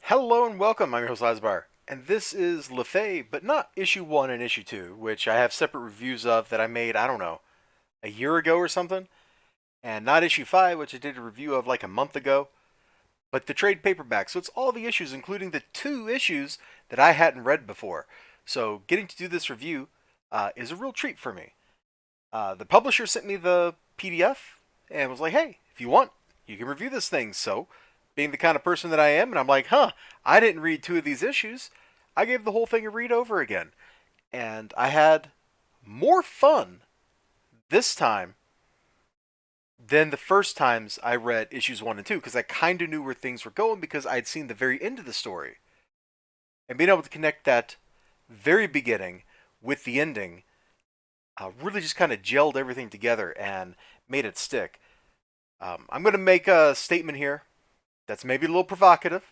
Hello and welcome. I'm your host Elizibar, and this is LeFay, but not issue 1 and issue 2, which I have separate reviews of that I made, I don't know, a year ago or something, and not issue 5, which I did a review of like a month ago, but the trade paperback. So it's all the issues, including the 2 issues that I hadn't read before. So getting to do this review is a real treat for me. The publisher sent me the PDF and was like, hey, if you want, you can review this thing. So, being the kind of person that I am, and I'm like, I didn't read 2 of these issues. I gave the whole thing a read over again. And I had more fun this time than the first times I read issues 1 and 2 because I kind of knew where things were going because I'd seen the very end of the story. And being able to connect that very beginning with the ending really just kind of gelled everything together and made it stick. I'm going to make a statement here that's maybe a little provocative.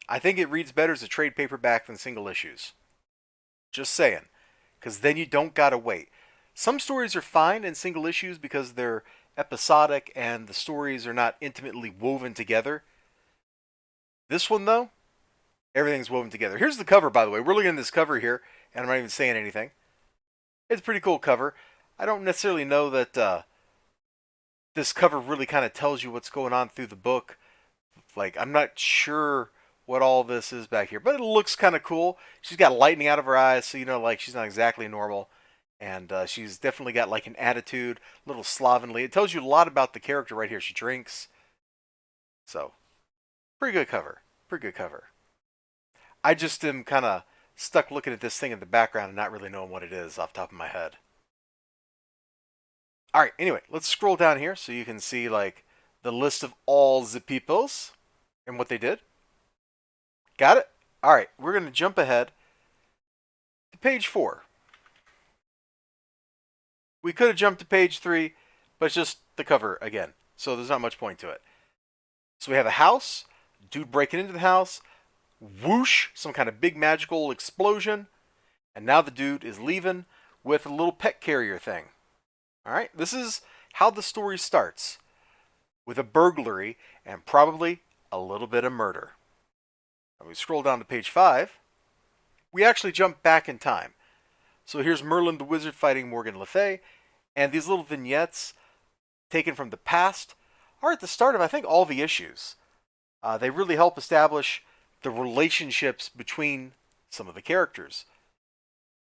I think it reads better as a trade paperback than single issues. Just saying. Because then you don't gotta wait. Some stories are fine in single issues because they're episodic and the stories are not intimately woven together. This one, though, everything's woven together. Here's the cover, by the way. We're looking at this cover here, and I'm not even saying anything. It's a pretty cool cover. I don't necessarily know that this cover really kind of tells you what's going on through the book. Like, I'm not sure what all this is back here, but it looks kind of cool. She's got lightning out of her eyes, so you know, like, she's not exactly normal. And she's definitely got like an attitude, a little slovenly. It tells you a lot about the character right here. She drinks. So, pretty good cover. Pretty good cover. I just am kind of stuck looking at this thing in the background and not really knowing what it is off the top of my head. All right, anyway, let's scroll down here so you can see like the list of all the peoples and what they did. Got it? All right, we're going to jump ahead to page 4. We could have jumped to page 3, but it's just the cover again, so there's not much point to it. So we have a house, dude breaking into the house, whoosh, some kind of big magical explosion, and now the dude is leaving with a little pet carrier thing. All right, this is how the story starts, with a burglary and probably a little bit of murder. When we scroll down to page 5, we actually jump back in time. So here's Merlin the Wizard fighting Morgan Le Fay, and these little vignettes taken from the past are at the start of, I think, all the issues. They really help establish the relationships between some of the characters.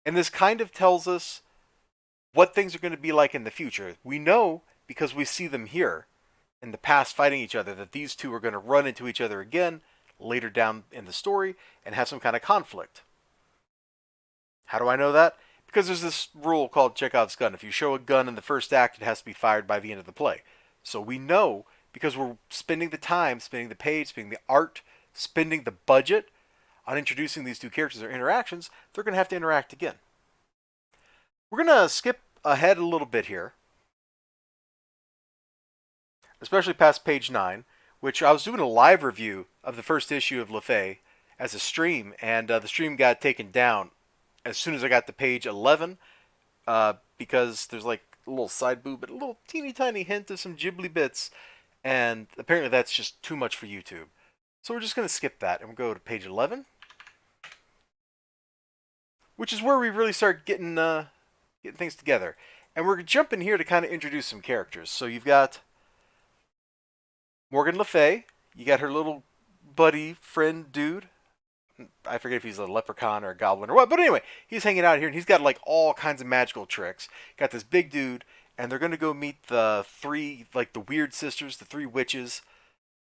And this kind of tells us what things are going to be like in the future. We know, because we see them here in the past fighting each other, that these two are going to run into each other again later down in the story and have some kind of conflict. How do I know that? Because there's this rule called Chekhov's gun. If you show a gun in the first act, it has to be fired by the end of the play. So we know, because we're spending the time, spending the page, spending the art, spending the budget on introducing these two characters or interactions, they're going to have to interact again. We're going to skip ahead a little bit here, especially past page 9, which I was doing a live review of the first issue of LeFay as a stream, and the stream got taken down as soon as I got to page 11, because there's like a little side boob, but a little teeny tiny hint of some Ghibli bits, and apparently that's just too much for YouTube. So we're just going to skip that, and we'll go to page 11, which is where we really start getting things together. And we're jumping here to kind of introduce some characters. So you've got Morgan Le Fay. You got her little buddy friend dude. I forget if he's a leprechaun or a goblin or what, but anyway, he's hanging out here and he's got like all kinds of magical tricks. Got this big dude, and they're gonna go meet the 3, like the weird sisters, the 3 witches,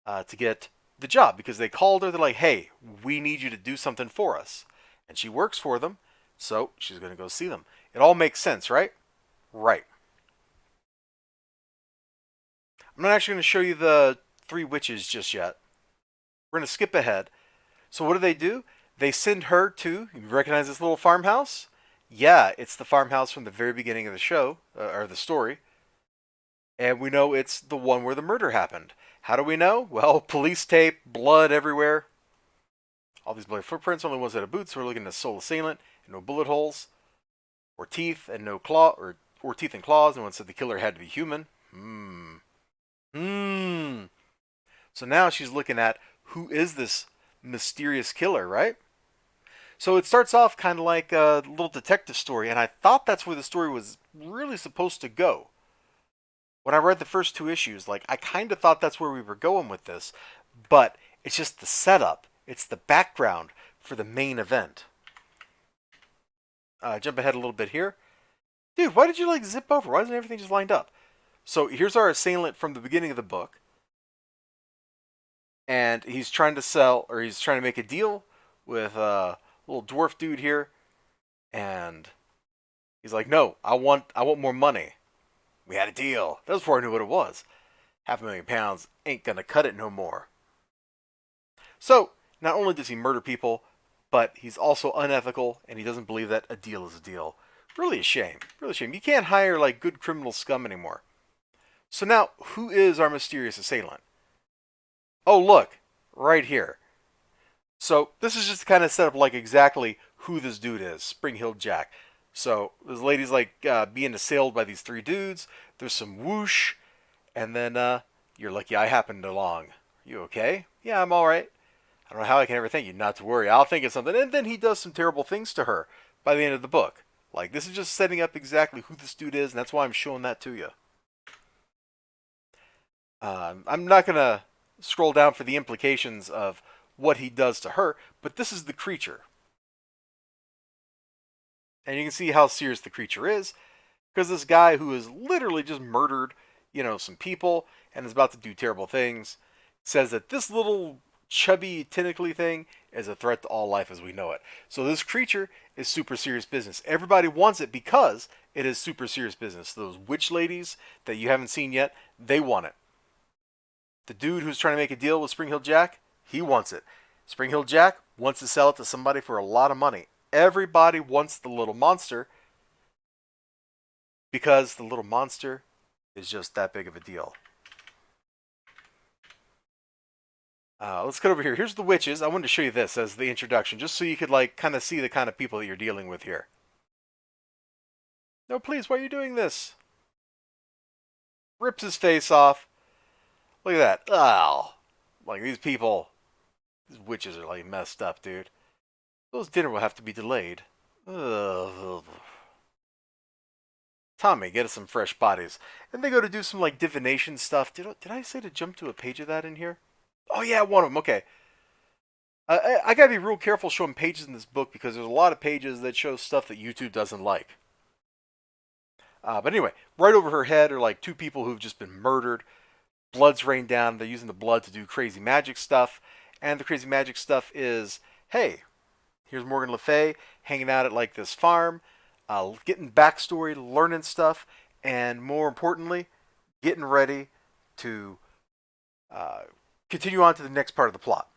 to get the job because they called her. They're like, "Hey, we need you to do something for us," and she works for them, so she's gonna go see them. It all makes sense, right? Right. I'm not actually gonna show you the 3 witches just yet. We're gonna skip ahead. So what do? They send her to, you recognize this little farmhouse? Yeah, it's the farmhouse from the very beginning of the show, or the story. And we know it's the one where the murder happened. How do we know? Well, police tape, blood everywhere. All these bloody footprints, only ones that have boots, so we're looking at sole assailant, and no bullet holes, or teeth, and no claw, or teeth and claws. No one said the killer had to be human. So now she's looking at who is this mysterious killer, right? So it starts off kind of like a little detective story, and I thought that's where the story was really supposed to go. When I read the first two issues, like I kind of thought that's where we were going with this, but it's just the setup. It's the background for the main event. Jump ahead a little bit here. Dude, why did you like zip over? Why isn't everything just lined up? So here's our assailant from the beginning of the book. And he's trying to sell, or he's trying to make a deal with a little dwarf dude here. And he's like, no, I want more money. We had a deal. That was before I knew what it was. £500,000 ain't gonna cut it no more. So, not only does he murder people, but he's also unethical, and he doesn't believe that a deal is a deal. Really a shame. Really a shame. You can't hire like good criminal scum anymore. So now, who is our mysterious assailant? Oh, look, right here. So this is just kind of set up like exactly who this dude is, Spring Hill Jack. So this lady's like being assailed by these three dudes. There's some whoosh, and then you're lucky I happened along. You okay? Yeah, I'm all right. I don't know how I can ever thank you. Not to worry, I'll think of something. And then he does some terrible things to her by the end of the book. Like, this is just setting up exactly who this dude is, and that's why I'm showing that to you. I'm not going to scroll down for the implications of what he does to her, but this is the creature. And you can see how serious the creature is, because this guy who has literally just murdered, some people and is about to do terrible things, says that this little chubby tentacly thing is a threat to all life as we know it. So this creature is super serious business. Everybody wants it because it is super serious business. Those witch ladies that you haven't seen yet, they want it. The dude who's trying to make a deal with Spring Hill Jack, he wants it. Spring Hill Jack wants to sell it to somebody for a lot of money. Everybody wants the little monster because the little monster is just that big of a deal. Let's get over here. Here's the witches. I wanted to show you this as the introduction, just so you could like kind of see the kind of people that you're dealing with here. No, please, why are you doing this? Rips his face off. Look at that. Oh, like these people, these witches are like messed up, dude. Those dinner will have to be delayed. Ugh. Tommy, get us some fresh bodies. And they go to do some like divination stuff. Did I say to jump to a page of that in here? Oh yeah, one of them. Okay. I gotta be real careful showing pages in this book because there's a lot of pages that show stuff that YouTube doesn't like. But anyway, right over her head are like two people who've just been murdered. Blood's rained down. They're using the blood to do crazy magic stuff. And the crazy magic stuff is, hey, here's Morgan LeFay hanging out at like this farm, getting backstory, learning stuff, and more importantly, getting ready to continue on to the next part of the plot.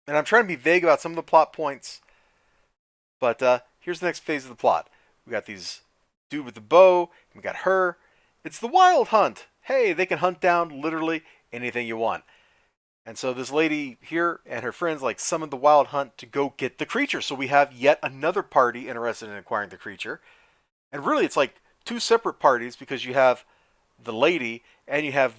And I'm trying to be vague about some of the plot points, but here's the next phase of the plot. We got these dude with the bow, we got her. It's the wild hunt. Hey, they can hunt down literally anything you want. And so this lady here and her friends like summoned the wild hunt to go get the creature. So we have yet another party interested in acquiring the creature. And really it's like two separate parties because you have the lady and you have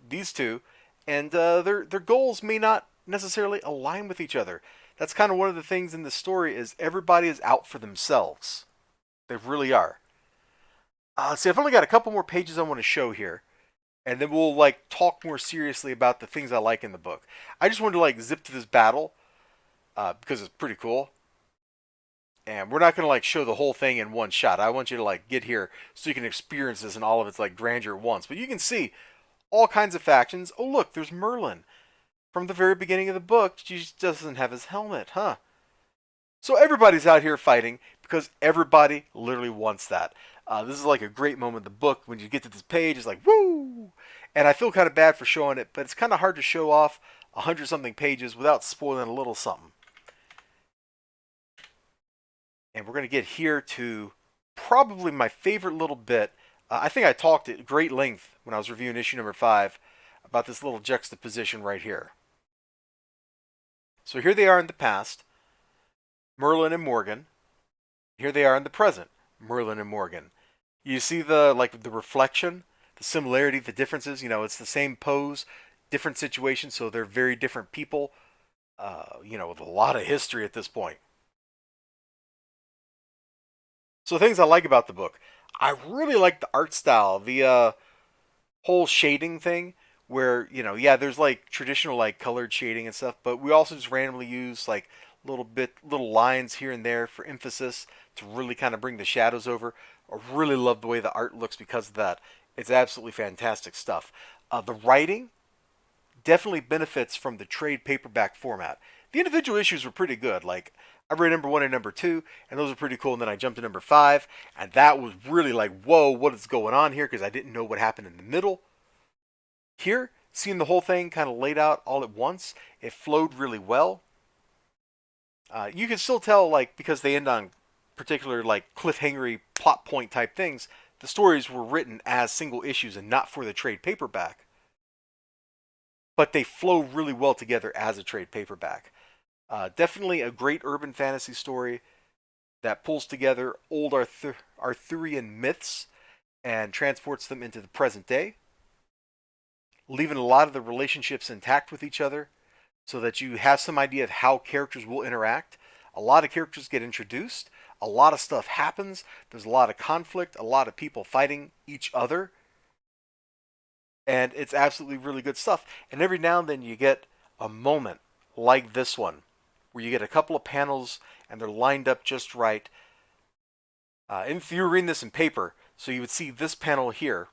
these two, and their goals may not necessarily align with each other. That's kind of one of the things in the story is everybody is out for themselves. They really are. See, I've only got a couple more pages I want to show here, and then we'll like talk more seriously about the things I like in the book. I just wanted to like zip to this battle because it's pretty cool. And we're not going to like show the whole thing in one shot. I want you to like get here so you can experience this in all of its like grandeur at once. But you can see all kinds of factions. Oh, look, there's Merlin. From the very beginning of the book, she just doesn't have his helmet, huh? So everybody's out here fighting because everybody literally wants that. This is like a great moment in the book. When you get to this page, it's like, woo! And I feel kind of bad for showing it, but it's kind of hard to show off 100-something pages without spoiling a little something. And we're going to get here to probably my favorite little bit. I think I talked at great length when I was reviewing issue number 5 about this little juxtaposition right here. So here they are in the past, Merlin and Morgan. Here they are in the present, Merlin and Morgan. You see the reflection? the similarity, the differences. It's the same pose, different situations, so they're very different people. With a lot of history at this point. So things I like about the book, I really like the art style, the whole shading thing. Where yeah, there's like traditional like colored shading and stuff, but we also just randomly use like little lines here and there for emphasis to really kind of bring the shadows over. I really love the way the art looks because of that. It's absolutely fantastic stuff. The writing definitely benefits from the trade paperback format. The individual issues were pretty good. Like I read number 1 and number 2, and those were pretty cool. And then I jumped to number 5, and that was really like, whoa, what is going on here? Because I didn't know what happened in the middle. Here, seeing the whole thing kind of laid out all at once, it flowed really well. You can still tell, like, because they end on particular like cliffhangery plot point type things, the stories were written as single issues and not for the trade paperback. But they flow really well together as a trade paperback. Definitely a great urban fantasy story that pulls together old Arthurian myths and transports them into the present day, leaving a lot of the relationships intact with each other so that you have some idea of how characters will interact. A lot of characters get introduced, a lot of stuff happens, there's a lot of conflict, a lot of people fighting each other, and it's absolutely really good stuff. And every now and then you get a moment like this one where you get a couple of panels and they're lined up just right. If you were reading this in paper, so you would see this panel here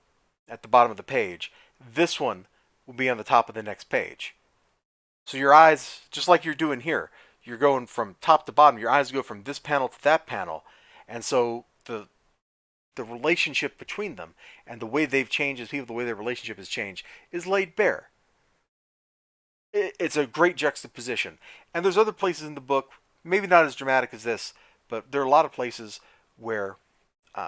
at the bottom of the page. This one will be on the top of the next page. So your eyes, just like you're doing here, you're going from top to bottom. Your eyes go from this panel to that panel. And so the relationship between them and the way they've changed as people, the way their relationship has changed, is laid bare. It's a great juxtaposition. And there's other places in the book, maybe not as dramatic as this, but there are a lot of places where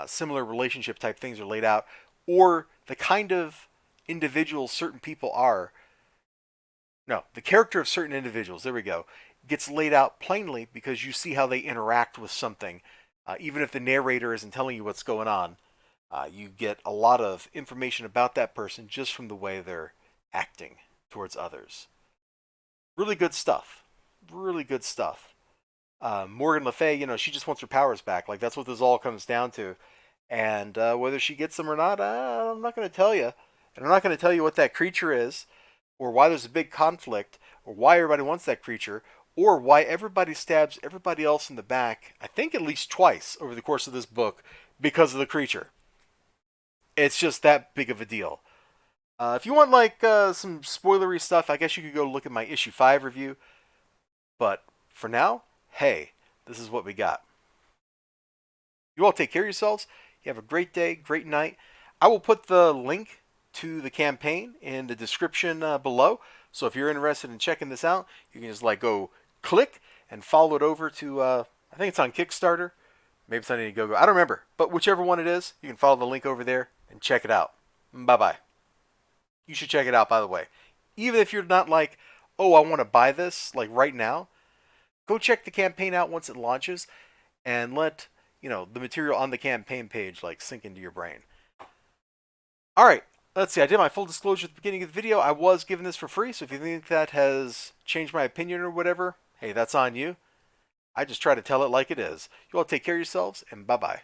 similar relationship type things are laid out, or the kind of individuals certain people are. No, the character of certain individuals, there we go, gets laid out plainly because you see how they interact with something. Even if the narrator isn't telling you what's going on, you get a lot of information about that person just from the way they're acting towards others. Really good stuff. Really good stuff. Morgan Le Fay, she just wants her powers back. Like, that's what this all comes down to. And whether she gets them or not, I'm not going to tell you. And I'm not going to tell you what that creature is, or why there's a big conflict, or why everybody wants that creature, or why everybody stabs everybody else in the back, I think at least twice over the course of this book, because of the creature. It's just that big of a deal. If you want like some spoilery stuff, I guess you could go look at my issue 5 review. But for now, hey, this is what we got. You all take care of yourselves. You have a great day, great night. I will put the link to the campaign in the description below. So if you're interested in checking this out, you can just like go click and follow it over to, I think it's on Kickstarter. Maybe it's on Indiegogo. I don't remember. But whichever one it is, you can follow the link over there and check it out. Bye-bye. You should check it out, by the way. Even if you're not like, oh, I want to buy this like right now, go check the campaign out once it launches and let, the material on the campaign page like sink into your brain. All right. Let's see, I did my full disclosure at the beginning of the video. I was given this for free, so if you think that has changed my opinion or whatever, hey, that's on you. I just try to tell it like it is. You all take care of yourselves, and bye-bye.